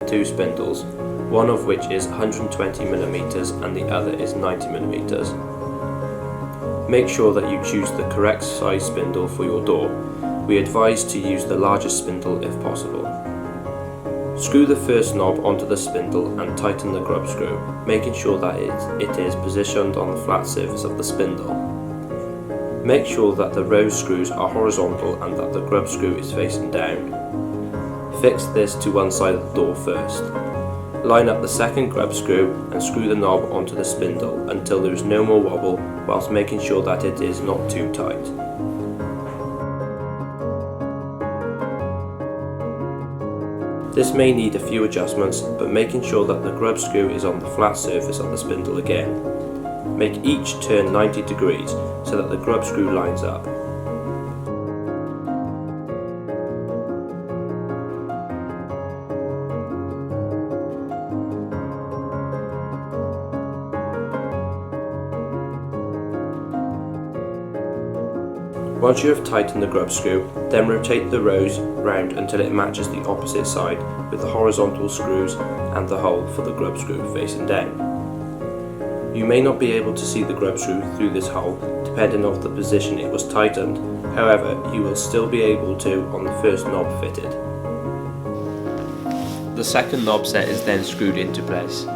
two spindles, one of which is 120mm and the other is 90mm. Make sure that you choose the correct size spindle for your door. We advise to use the largest spindle if possible. Screw the first knob onto the spindle and tighten the grub screw, making sure that it is positioned on the flat surface of the spindle. Make sure that the rose screws are horizontal and that the grub screw is facing down. Fix this to one side of the door first. Line up the second grub screw and screw the knob onto the spindle until there is no more wobble, whilst making sure that it is not too tight. This may need a few adjustments, but making sure that the grub screw is on the flat surface of the spindle again. Make each turn 90 degrees so that the grub screw lines up. Once you have tightened the grub screw, then rotate the rose round until it matches the opposite side with the horizontal screws and the hole for the grub screw facing down. You may not be able to see the grub screw through this hole depending on the position it was tightened, however you will still be able to on the first knob fitted. The second knob set is then screwed into place.